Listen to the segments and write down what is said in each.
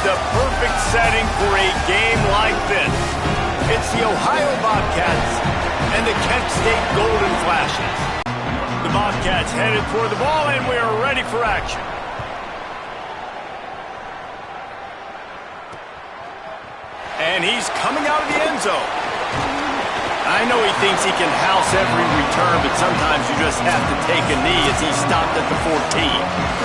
the perfect setting for a game like this. It's the Ohio Bobcats and the Kent State Golden Flashes. The Bobcats headed for the ball, and we are ready for action. And he's coming out of the end zone. I know he thinks he can house every return, but sometimes you just have to take a knee as he stopped at the 14.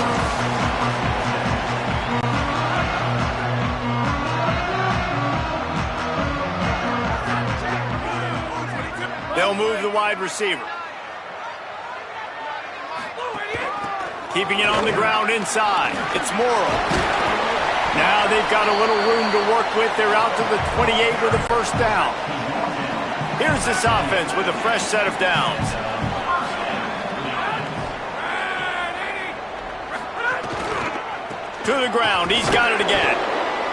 They'll move the wide receiver. Keeping it on the ground inside. It's Morrow. Now they've got a little room to work with. They're out to the 28 with a first down. Here's this offense with a fresh set of downs. To the ground. He's got it again.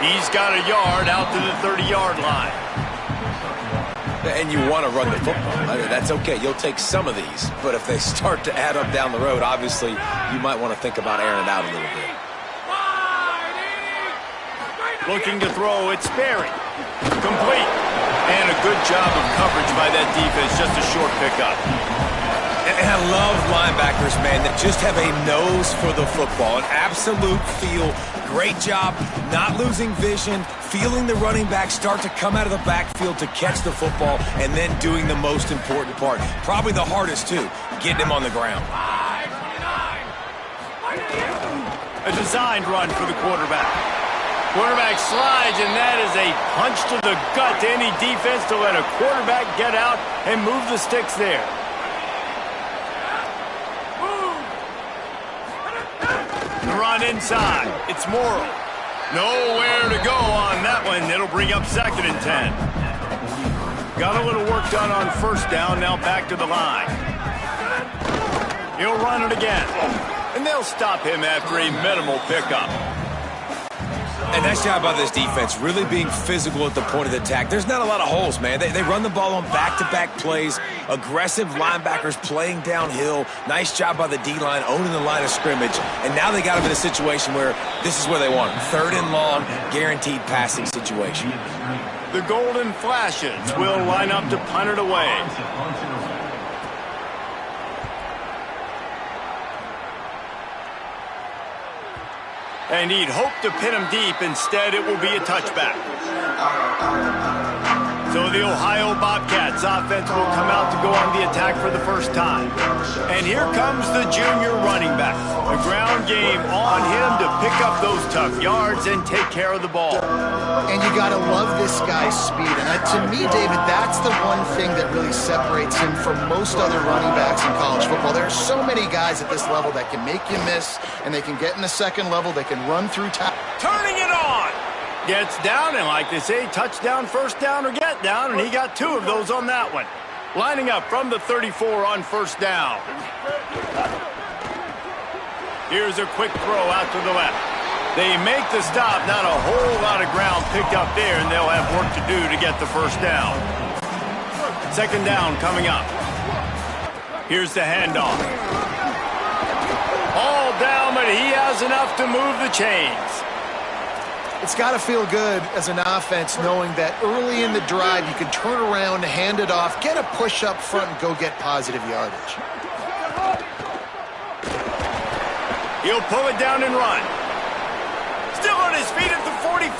He's got a yard out to the 30-yard line. And you want to run the football. I mean, that's okay. You'll take some of these. But if they start to add up down the road, obviously, you might want to think about airing it out a little bit. Looking to throw, it's Sperry. Complete. And a good job of coverage by that defense. Just a short pickup. And I love linebackers, man, that just have a nose for the football. An absolute feel. Great job not losing vision, feeling the running back start to come out of the backfield to catch the football, and then doing the most important part. Probably the hardest, too, getting him on the ground. A designed run for the quarterback. Quarterback slides, and that is a punch to the gut to any defense to let a quarterback get out and move the sticks there. The run inside. It's Morrow. Nowhere to go on that one. It'll bring up 2nd and 10. Got a little work done on first down. Now back to the line. He'll run it again. And they'll stop him after a minimal pickup. And nice job by this defense, really being physical at the point of the attack. There's not a lot of holes, man. They run the ball on back-to-back plays. Aggressive linebackers playing downhill. Nice job by the D-line, owning the line of scrimmage. And now they got them in a situation where this is where they want them. 3rd and long, guaranteed passing situation. The Golden Flashes will line up to punt it away. And he'd hope to pin him deep. Instead, it will be a touchback. So the Ohio Bobcats offense will come out to go on the attack for the first time. And here comes the junior running back. A ground game on him to pick up those tough yards and take care of the ball. And you got to love this guy's speed. And to me, David, that's the one thing that really separates him from most other running backs in college football. There are so many guys at this level that can make you miss, and they can get in the second level. They can run through time. Turning it on. Gets down, and like they say, touchdown, first down, or get down, and he got 2 of those on that one. Lining up from the 34 on first down. Here's a quick throw out to the left. They make the stop, not a whole lot of ground picked up there, and they'll have work to do to get the first down. 2nd down coming up. Here's the handoff. All down, but he has enough to move the chains. It's got to feel good as an offense knowing that early in the drive you can turn around, hand it off, get a push up front, and go get positive yardage. He'll pull it down and run. Still on his feet at the 45.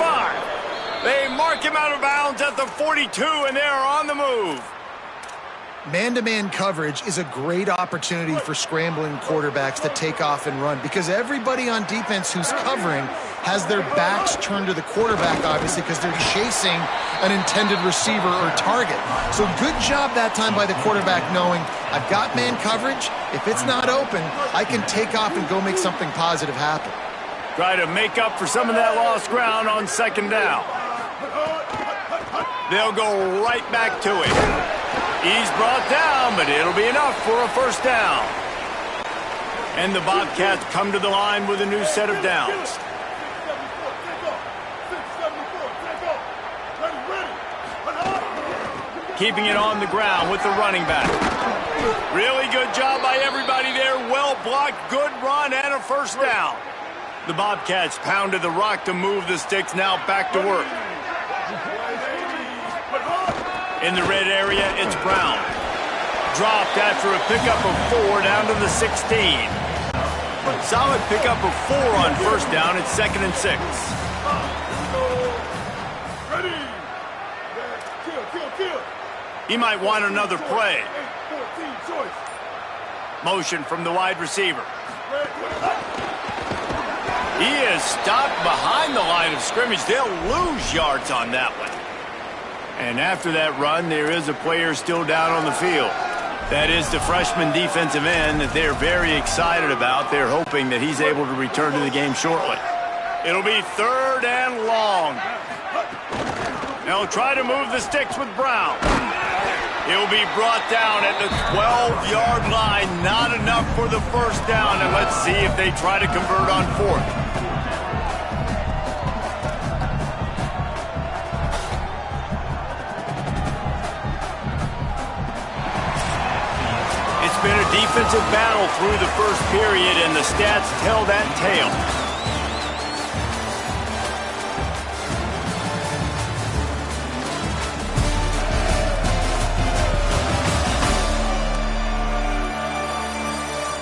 They mark him out of bounds at the 42, and they're on the move. Man-to-man coverage is a great opportunity for scrambling quarterbacks to take off and run because everybody on defense who's covering has their backs turned to the quarterback, obviously, because they're chasing an intended receiver or target. So good job that time by the quarterback knowing, I've got man coverage. If it's not open, I can take off and go make something positive happen. Try to make up for some of that lost ground on 2nd down. They'll go right back to it. He's brought down, but it'll be enough for a first down. And the Bobcats come to the line with a new set of downs. Keeping it on the ground with the running back. Really good job by everybody there. Well blocked, good run, and a first down. The Bobcats pounded the rock to move the sticks, now back to work. In the red area, it's Brown. Dropped after a pickup of 4 down to the 16. Solid pickup of 4 on first down. It's 2nd and 6. He might want another play. Motion from the wide receiver. He is stopped behind the line of scrimmage. They'll lose yards on that one. And after that run, there is a player still down on the field. That is the freshman defensive end that they're very excited about. They're hoping that he's able to return to the game shortly. It'll be 3rd and long. They'll try to move the sticks with Brown. He'll be brought down at the 12-yard line. Not enough for the first down. And let's see if they try to convert on 4th. It's been a defensive battle through the first period, and the stats tell that tale.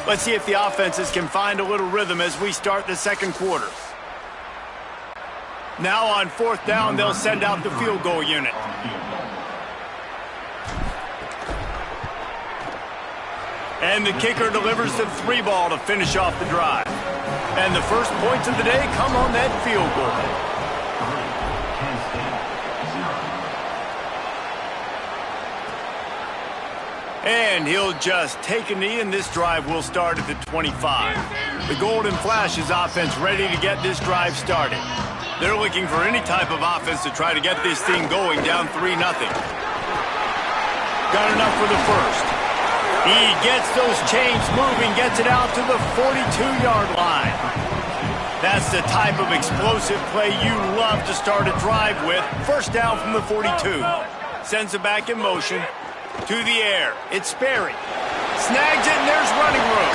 Let's see if the offenses can find a little rhythm as we start the second quarter. Now on 4th down, they'll send out the field goal unit. And the kicker delivers the 3 ball to finish off the drive. And the first points of the day come on that field goal. And he'll just take a knee, and this drive will start at the 25. The Golden Flash's offense ready to get this drive started. They're looking for any type of offense to try to get this thing going, down 3-0. Got enough for the first. He gets those chains moving, gets it out to the 42-yard line. That's the type of explosive play you love to start a drive with. First down from the 42. Sends it back in motion. To the air. It's Sperry. Snags it, and there's running room.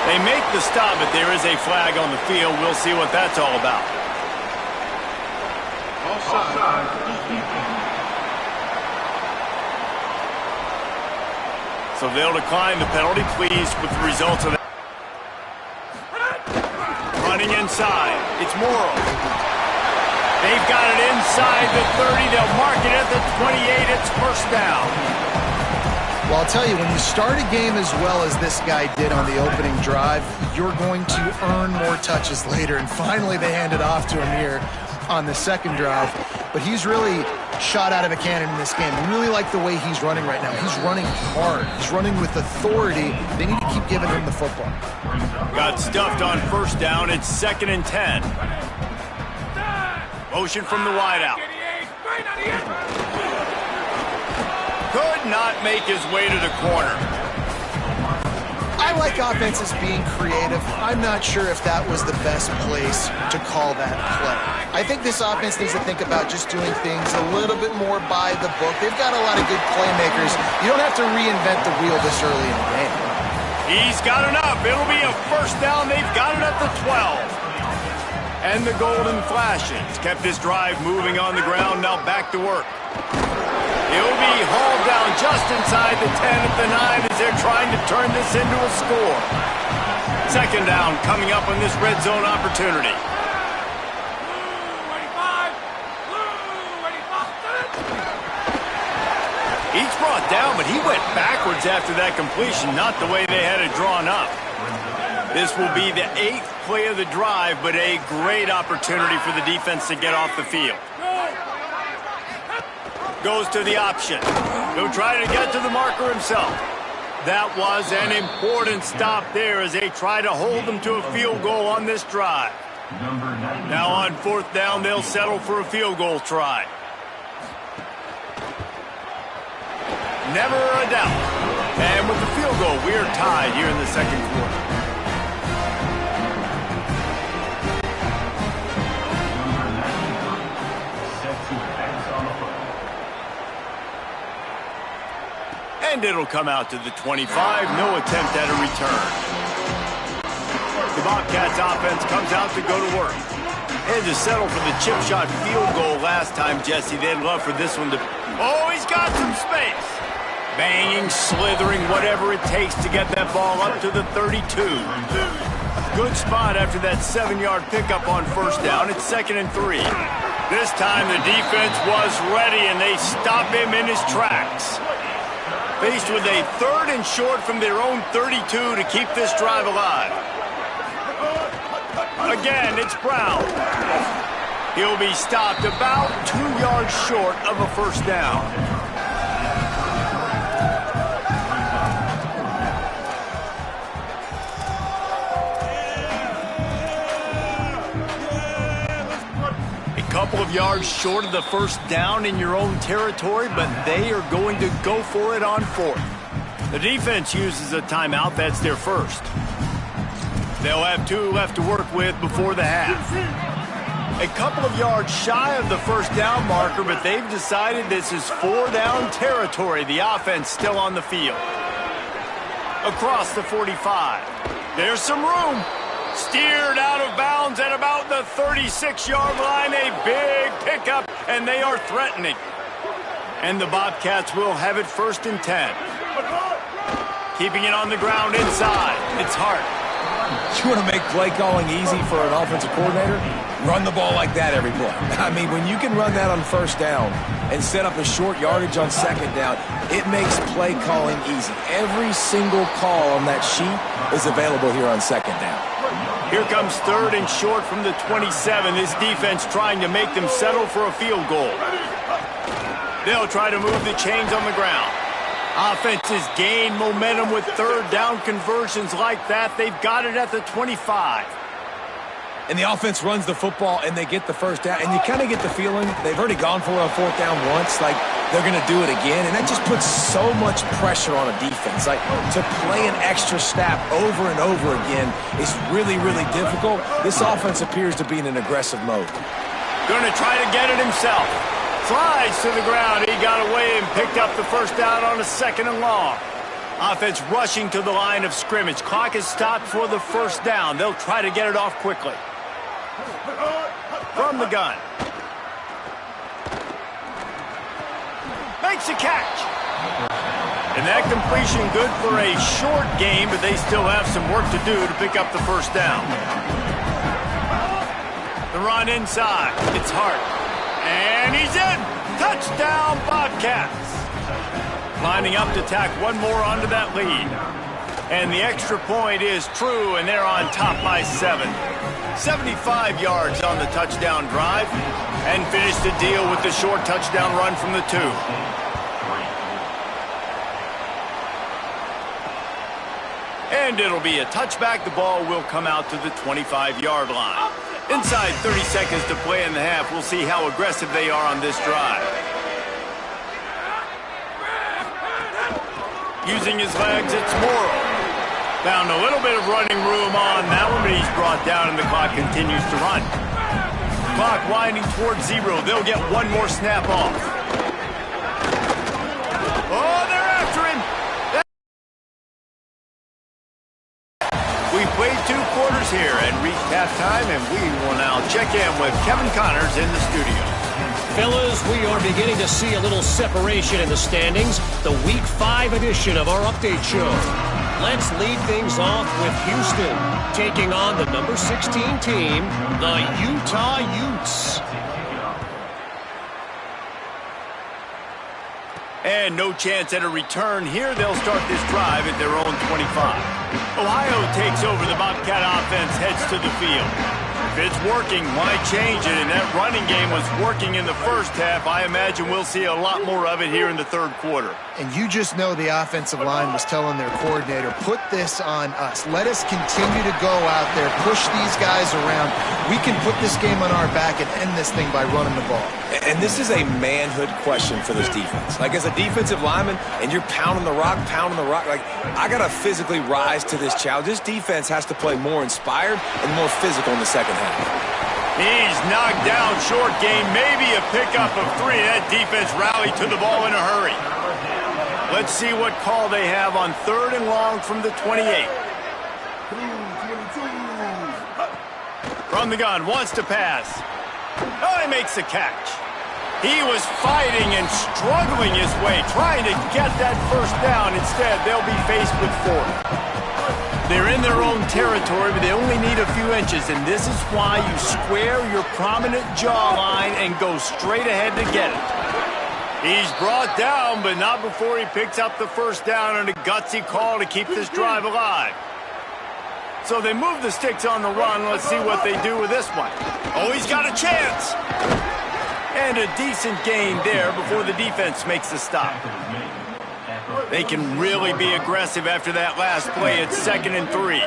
They make the stop, but there is a flag on the field. We'll see what that's all about. Offside. So they'll decline the penalty. Pleased with the results of that. Running inside. It's Morrow. They've got it inside the 30. They'll mark it at the 28. It's first down. Well, I'll tell you, when you start a game as well as this guy did on the opening drive, you're going to earn more touches later. And finally, they hand it off to him here on the second drive. But he's really shot out of a cannon in this game. I really like the way he's running right now. He's running hard. He's running with authority. They need to keep giving him the football. Got stuffed on first down. It's 2nd and 10. Motion from the wideout. Could not make his way to the corner. I like offenses being creative. I'm not sure if that was the best place to call that play. I think this offense needs to think about just doing things a little bit more by the book. They've got a lot of good playmakers. You don't have to reinvent the wheel this early in the game. He's got enough. It'll be a first down. They've got it at the 12. And the Golden Flashes kept this drive moving on the ground. Now back to work. He'll be hauled down just inside the 10 at the 9 as they're trying to turn this into a score. Second down coming up on this red zone opportunity. He's brought down, but he went backwards after that completion, not the way they had it drawn up. This will be the 8th play of the drive, but a great opportunity for the defense to get off the field. Goes to the option. He'll try to get to the marker himself. That was an important stop there as they try to hold them to a field goal on this drive. Now on 4th down, they'll settle for a field goal try. Never a doubt. And with the field goal, we're tied here in the second quarter. And it'll come out to the 25. No attempt at a return. The Bobcats offense comes out to go to work. They had to settle for the chip shot field goal last time, Jesse. They'd love for this one to... Oh, he's got some space. Banging, slithering, whatever it takes to get that ball up to the 32. Good spot after that 7-yard pickup on first down. It's 2nd and 3. This time the defense was ready, and they stop him in his tracks. Faced with a 3rd and short from their own 32 to keep this drive alive. Again, it's Brown. He'll be stopped about 2 yards short of a first down. Couple of yards short of the first down in your own territory, but they are going to go for it on 4th. The defense uses a timeout. That's their first. They'll have 2 left to work with before the half. A couple of yards shy of the first down marker, but they've decided this is 4-down territory. The offense still on the field. Across the 45. There's some room. Steered out of bounds at about the 36-yard line. A big pickup, and they are threatening. And the Bobcats will have it 1st and 10. Keeping it on the ground inside. It's Hart. You want to make play calling easy for an offensive coordinator? Run the ball like that every play. I mean, when you can run that on first down and set up a short yardage on second down, it makes play calling easy. Every single call on that sheet is available here on second down. Here comes 3rd and short from the 27. This defense trying to make them settle for a field goal. They'll try to move the chains on the ground. Offenses gain momentum with 3rd down conversions like that. They've got it at the 25. And the offense runs the football, and they get the first down. And you kind of get the feeling they've already gone for it on 4th down once. Like, they're going to do it again. And that just puts so much pressure on a defense. Like, to play an extra snap over and over again is really, really difficult. This offense appears to be in an aggressive mode. Going to try to get it himself. Slides to the ground. He got away and picked up the first down on a 2nd and long. Offense rushing to the line of scrimmage. Clock is stopped for the first down. They'll try to get it off quickly. From the gun. Makes a catch. And that completion good for a short game, but they still have some work to do to pick up the first down. The run inside. It's Hart. And he's in. Touchdown, Bobcats. Lining up to tack one more onto that lead. And the extra point is true, and they're on top by 7. 75 yards on the touchdown drive, and finish the deal with the short touchdown run from the 2. And it'll be a touchback. The ball will come out to the 25-yard line. Inside 30 seconds to play in the half. We'll see how aggressive they are on this drive. Using his legs, it's Morrow. Found a little bit of running room on that one, but he's brought down and the clock continues to run. Clock winding towards 0. They'll get one more snap off. Oh, they're after him. We played 2 quarters here and reached halftime, and we will now check in with Kevin Connors in the studio. Fellas, we are beginning to see a little separation in the standings. The Week 5 edition of our update show. Let's lead things off with Houston, taking on the number 16 team, the Utah Utes. And no chance at a return here. They'll start this drive at their own 25. Ohio takes over. The Bobcat offense heads to the field. If it's working, why change it? And that running game was working in the first half. I imagine we'll see a lot more of it here in the 3rd quarter. And you just know the offensive line was telling their coordinator, put this on us. Let us continue to go out there, push these guys around. We can put this game on our back and end this thing by running the ball. And this is a manhood question for this defense. Like, as a defensive lineman, and you're pounding the rock, like, I got to physically rise to this challenge. This defense has to play more inspired and more physical in the second half. He's knocked down short game, maybe a pickup of 3. That defense rallied to the ball in a hurry. Let's see what call they have on 3rd and long from the 28. From the gun, wants to pass. Oh, he makes the catch. He was fighting and struggling his way, trying to get that first down. Instead, they'll be faced with fourth. They're in their own territory, but they only need a few inches, and this is why you square your prominent jawline and go straight ahead to get it. He's brought down, but not before he picks up the first down on a gutsy call to keep this drive alive. So they move the sticks on the run. Let's see what they do with this one. Oh, he's got a chance. And a decent gain there before the defense makes the stop. They can really be aggressive after that last play. It's 2nd and 3.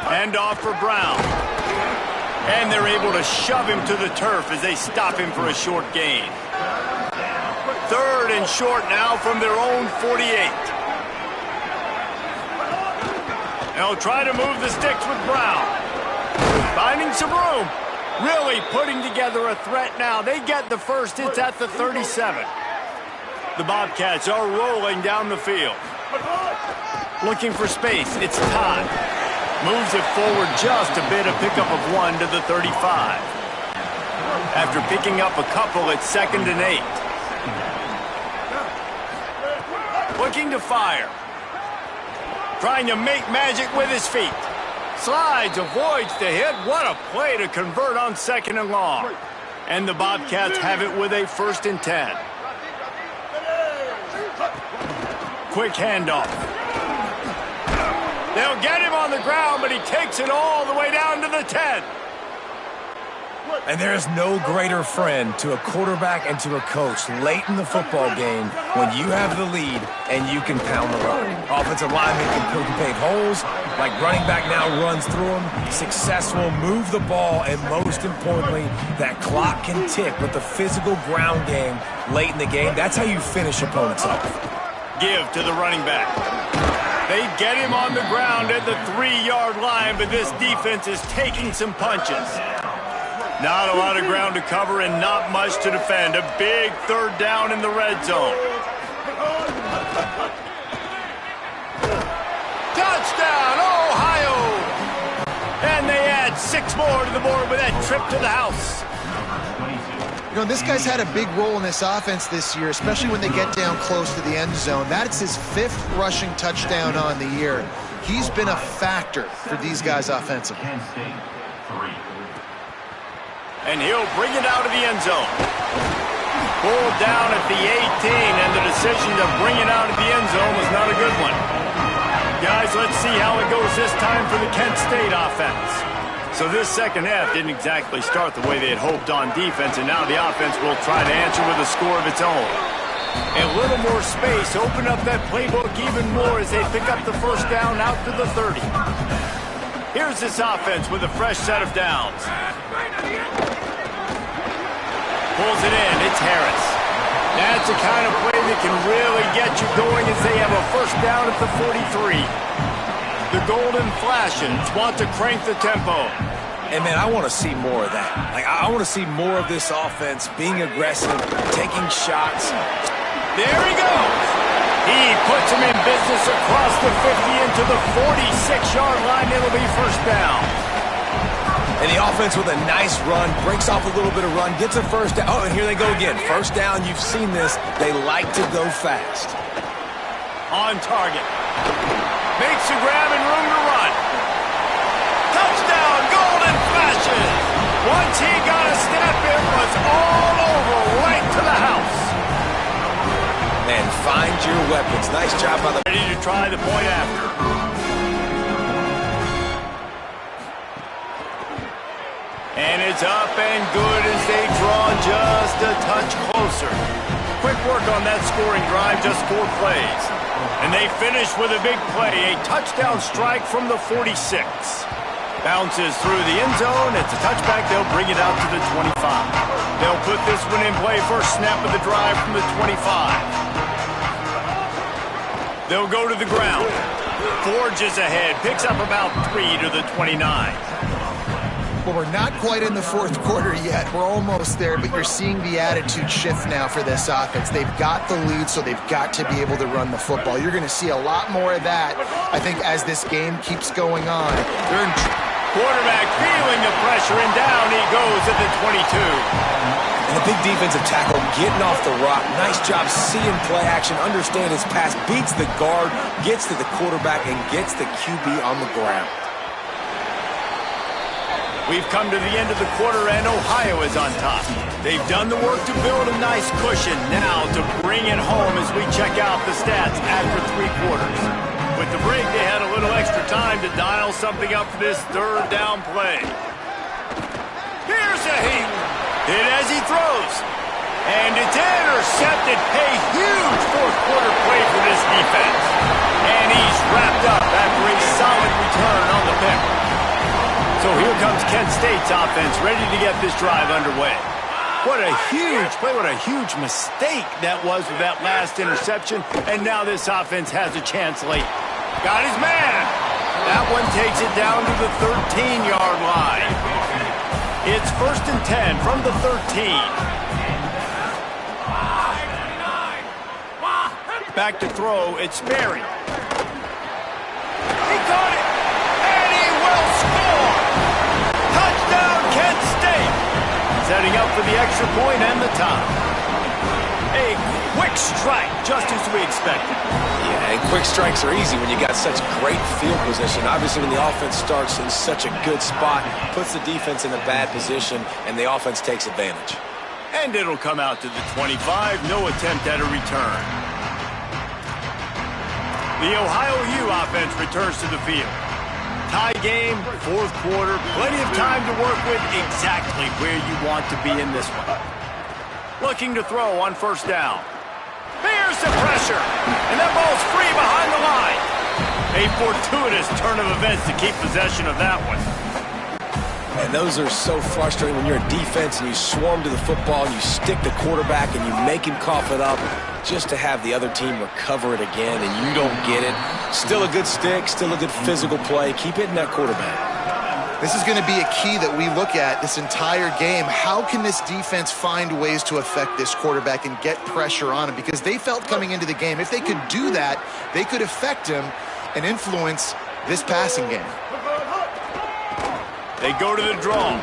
Hand off for Brown. And they're able to shove him to the turf as they stop him for a short gain. 3rd and short now from their own 48. They'll try to move the sticks with Brown. Finding some room. Really putting together a threat now. They get the first. It's at the 37. The Bobcats are rolling down the field. Looking for space. It's Todd. Moves it forward just a bit. A pickup of 1 to the 35. After picking up a couple, it's 2nd and 8. Looking to fire. Trying to make magic with his feet. Slides, avoids the hit. What a play to convert on 2nd and long. And the Bobcats have it with a 1st and 10. Quick handoff. They'll get him on the ground, but he takes it all the way down to the 10. And there is no greater friend to a quarterback and to a coach late in the football game when you have the lead and you can pound the rock. Offensive linemen can pave holes, like running back now runs through them. Successful, move the ball, and most importantly, that clock can tick with the physical ground game late in the game. That's how you finish opponents off. Give to the running back. They get him on the ground at the 3-yard line, but this defense is taking some punches. Not a lot of ground to cover and not much to defend. A big 3rd down in the red zone. Touchdown, Ohio! And they add 6 more to the board with that trip to the house. You know, this guy's had a big role in this offense this year, especially when they get down close to the end zone. That's his 5th rushing touchdown on the year. He's been a factor for these guys offensively. And he'll bring it out of the end zone. Pulled down at the 18, and the decision to bring it out of the end zone was not a good one. Guys, let's see how it goes this time for the Kent State offense. So this second half didn't exactly start the way they had hoped on defense, and now the offense will try to answer with a score of its own. A little more space, open up that playbook even more as they pick up the first down out to the 30. Here's this offense with a fresh set of downs. Pulls it in, it's Harris. That's the kind of play that can really get you going as they have a first down at the 43. The Golden Flashes want to crank the tempo. And, man, I want to see more of that. Like, I want to see more of this offense being aggressive, taking shots. There he goes. He puts him in business across the 50 into the 46-yard line. It'll be first down. And the offense with a nice run, breaks off a little bit of run, gets a first down. Oh, and here they go again. First down, you've seen this. They like to go fast. On target. Makes a grab and room to run. Touchdown, Golden Flashes. Once he got a step, it was all over, right to the house. And find your weapons. Nice job by the... Ready to try the point after. And it's up and good as they draw just a touch closer. Quick work on that scoring drive, just 4 plays. And they finish with a big play, a touchdown strike from the 46. Bounces through the end zone. It's a touchback. They'll bring it out to the 25. They'll put this one in play. First snap of the drive from the 25. They'll go to the ground. Forges ahead. Picks up about 3 to the 29. Well, we're not quite in the fourth quarter yet. We're almost there, but you're seeing the attitude shift now for this offense. They've got the lead, so they've got to be able to run the football. You're going to see a lot more of that, I think, as this game keeps going on. Quarterback feeling the pressure, and down he goes at the 22. And a big defensive tackle getting off the rock. Nice job seeing play action, understand his pass, beats the guard, gets to the quarterback, and gets the QB on the ground. We've come to the end of the quarter, and Ohio is on top. They've done the work to build a nice cushion. Now to bring it home as we check out the stats after 3 quarters. With the break, they had a little extra time to dial something up for this third down play. Here's a heat. Hit as he throws. And it's intercepted. A huge fourth quarter play for this defense. And he's wrapped up after a solid return on the pick. So here comes Kent State's offense, ready to get this drive underway. What a huge play, what a huge mistake that was with that last interception. And now this offense has a chance late. Got his man. That one takes it down to the 13-yard line. It's 1st and 10 from the 13. Back to throw, it's Sperry. He caught it, and he will score. Touchdown, Kent State. Setting up for the extra point and the tie. A quick strike, just as we expected. Yeah, and quick strikes are easy when you got such great field position. Obviously, when the offense starts in such a good spot, puts the defense in a bad position, and the offense takes advantage. And it'll come out to the 25. No attempt at a return. The Ohio U offense returns to the field. Tie game, fourth quarter, plenty of time to work with, exactly where you want to be in this one. Looking to throw on 1st down. Here's the pressure, and that ball's free behind the line. A fortuitous turn of events to keep possession of that one. And those are so frustrating when you're a defense and you swarm to the football, and you stick the quarterback, and you make him cough it up just to have the other team recover it again, and you don't get it. Still a good stick, still a good physical play. Keep hitting that quarterback. This is going to be a key that we look at this entire game. How can this defense find ways to affect this quarterback and get pressure on him? Because they felt coming into the game, if they could do that, they could affect him and influence this passing game. They go to the draw.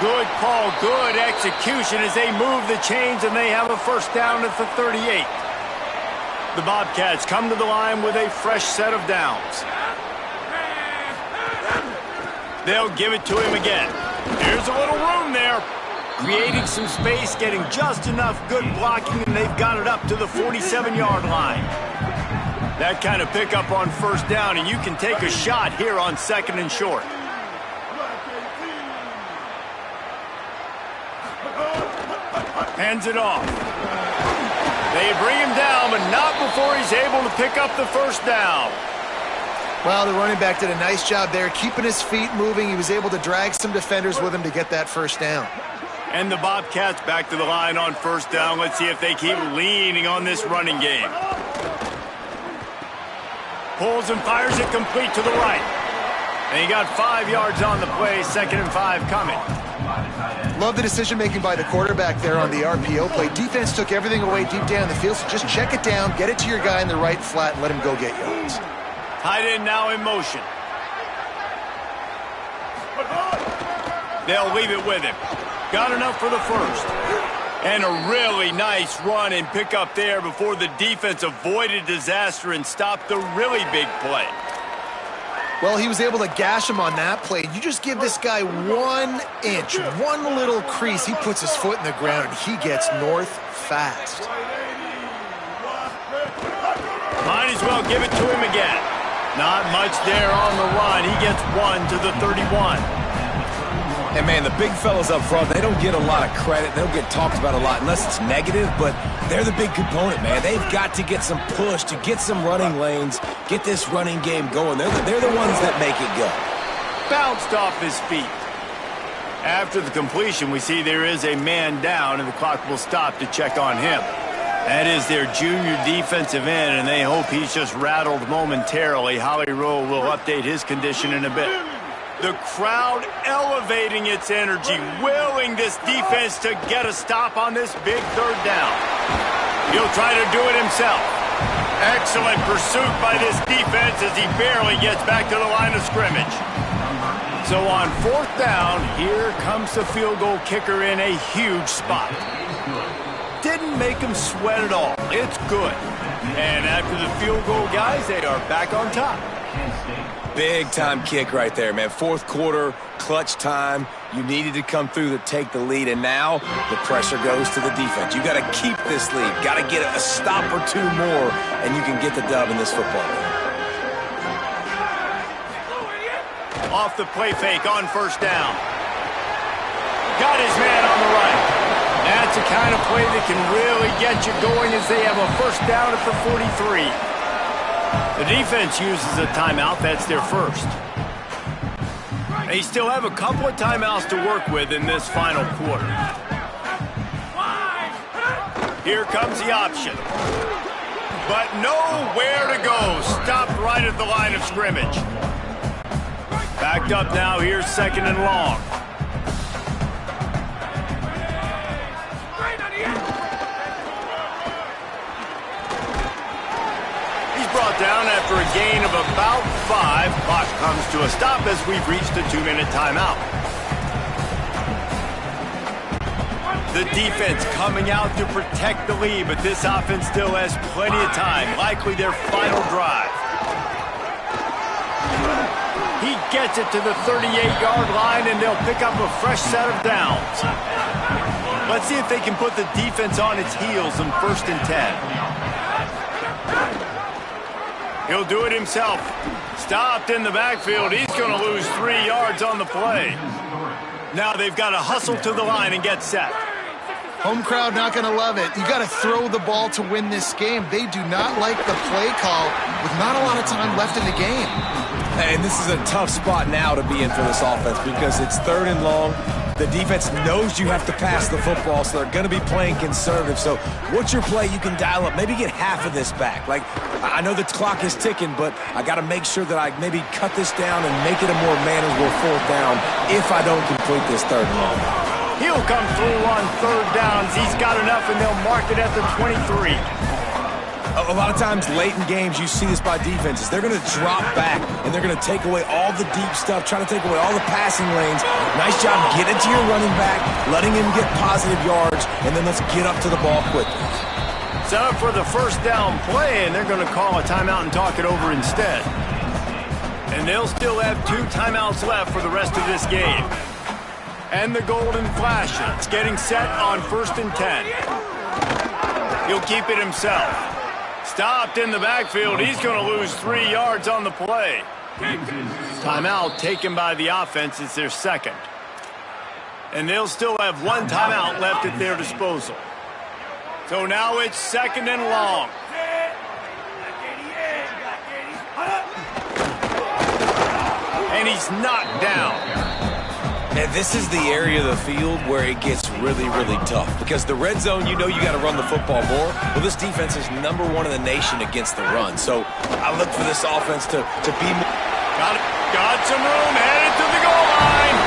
Good call, good execution as they move the chains, and they have a 1st down at the 38. The Bobcats come to the line with a fresh set of downs. They'll give it to him again. Here's a little room there. Creating some space, getting just enough good blocking, and they've got it up to the 47-yard line. That kind of pickup on 1st down, and you can take a shot here on 2nd and short. Hands it off. They bring him down, but not before he's able to pick up the 1st down. Well, the running back did a nice job there, keeping his feet moving. He was able to drag some defenders with him to get that 1st down. And the Bobcats back to the line on 1st down. Let's see if they keep leaning on this running game. Pulls and fires it complete to the right. And he got 5 yards on the play, 2nd and 5 coming. Love the decision-making by the quarterback there on the RPO play. Defense took everything away deep down the field, so just check it down, get it to your guy in the right flat, and let him go get yards. Tight end now in motion. They'll leave it with him. Got enough for the 1st. And a really nice run and pick up there before the defense avoided disaster and stopped the really big play. Well, he was able to gash him on that play. You just give this guy 1 inch, one little crease, he puts his foot in the ground, and he gets north fast. Might as well give it to him again. Not much there on the run. He gets 1 to the 31. And, man, the big fellas up front, they don't get a lot of credit. They don't get talked about a lot unless it's negative, but they're the big component, man. They've got to get some push, to get some running lanes, get this running game going. They're the ones that make it go. Bounced off his feet. After the completion, we see there is a man down, and the clock will stop to check on him. That is their junior defensive end, and they hope he's just rattled momentarily. Holly Rowe will update his condition in a bit. The crowd elevating its energy, willing this defense to get a stop on this big third down. He'll try to do it himself. Excellent pursuit by this defense as he barely gets back to the line of scrimmage. So on fourth down, here comes the field goal kicker in a huge spot. Didn't make him sweat at all. It's good. And after the field goal, guys, they are back on top. Big-time kick right there, man. Fourth quarter, clutch time. You needed to come through to take the lead, and now the pressure goes to the defense. You got to keep this lead. Got to get a stop or two more, and you can get the dub in this football game. Off the play fake on first down. Got his man on the right. That's the kind of play that can really get you going as they have a first down at the 43. The defense uses a timeout. That's their first. They still have a couple of timeouts to work with in this final quarter. Here comes the option. But nowhere to go. Stopped right at the line of scrimmage. Backed up now. Here's second and long. Brought down after a gain of about 5. Clock comes to a stop as we've reached a 2-minute timeout. The defense coming out to protect the lead, but this offense still has plenty of time, likely their final drive. He gets it to the 38-yard line, and they'll pick up a fresh set of downs. Let's see if they can put the defense on its heels in 1st and 10. He'll do it himself. Stopped in the backfield. He's going to lose 3 yards on the play. Now they've got to hustle to the line and get set. Home crowd not going to love it. You got to throw the ball to win this game. They do not like the play call with not a lot of time left in the game. And this is a tough spot now to be in for this offense because it's 3rd and long. The defense knows you have to pass the football, so they're going to be playing conservative. So what's your play? You can dial up. Maybe get half of this back. Like, I know the clock is ticking, but I got to make sure that I maybe cut this down and make it a more manageable 4th down if I don't complete this 3rd and long. He'll come through on 3rd downs. He's got enough, and they'll mark it at the 23. A lot of times late in games, you see this by defenses. They're going to drop back, and they're going to take away all the deep stuff, trying to take away all the passing lanes. Nice job getting to your running back, letting him get positive yards, and then let's get up to the ball quickly. Set up for the first down play, and they're going to call a timeout and talk it over instead. And they'll still have 2 timeouts left for the rest of this game. And the golden flashes, getting set on 1st and 10. He'll keep it himself. Stopped in the backfield. He's going to lose 3 yards on the play. Timeout taken by the offense. It's their second. And they'll still have 1 timeout left at their disposal. So now it's 2nd and long. And he's knocked down. And this is the area of the field where it gets really, really tough. Because the red zone, you know you got to run the football more. Well, this defense is #1 in the nation against the run. So I look for this offense to be more. Got some room, headed to the goal line.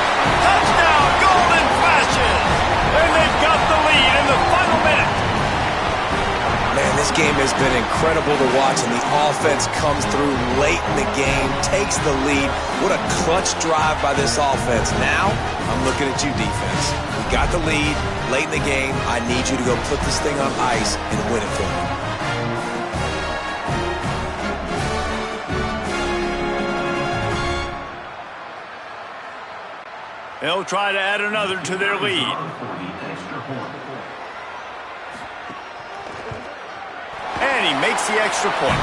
Touchdown, golden flashes. And they've got the lead in the final minute. Man, this game has been incredible to watch, and the offense comes through late in the game, takes the lead. What a clutch drive by this offense. Now, I'm looking at you, defense. We got the lead late in the game. I need you to go put this thing on ice and win it for me. They'll try to add another to their lead. And he makes the extra point.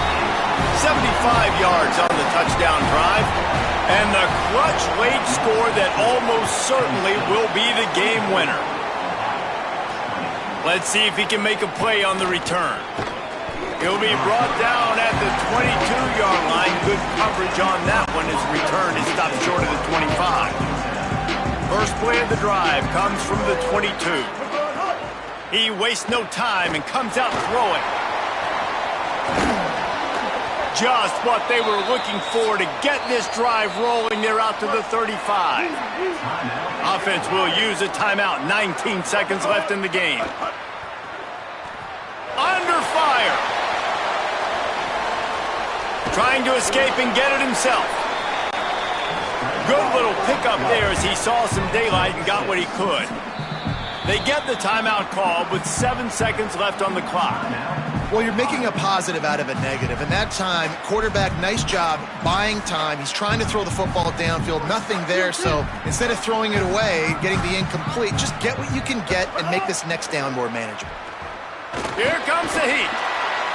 75 yards on the touchdown drive. And the clutch late score that almost certainly will be the game winner. Let's see if he can make a play on the return. He'll be brought down at the 22-yard line. Good coverage on that one. His return is stopped short of the 25. First play of the drive comes from the 22. He wastes no time and comes out throwing. just what they were looking for to get this drive rolling. They're out to the 35. Offense will use a timeout. 19 seconds left in the game. Under fire. Trying to escape and get it himself. Good little pickup there as he saw some daylight and got what he could. They get the timeout called with 7 seconds left on the clock. Well, you're making a positive out of a negative. And that time, quarterback, nice job buying time. He's trying to throw the football downfield. Nothing there. So instead of throwing it away, getting the incomplete, just get what you can get and make this next down more manageable. Here comes the heat.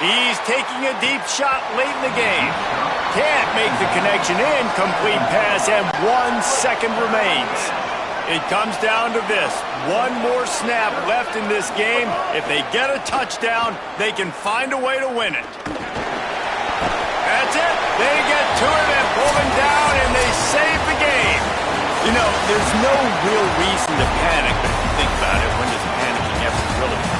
He's taking a deep shot late in the game. Can't make the connection. Incomplete pass, and 1 second remains. It comes down to this. One more snap left in this game. If they get a touchdown, they can find a way to win it. That's it. They get to it and pull him down, and they save the game. You know, there's no real reason to panic, but if you think about it, when does panicking ever really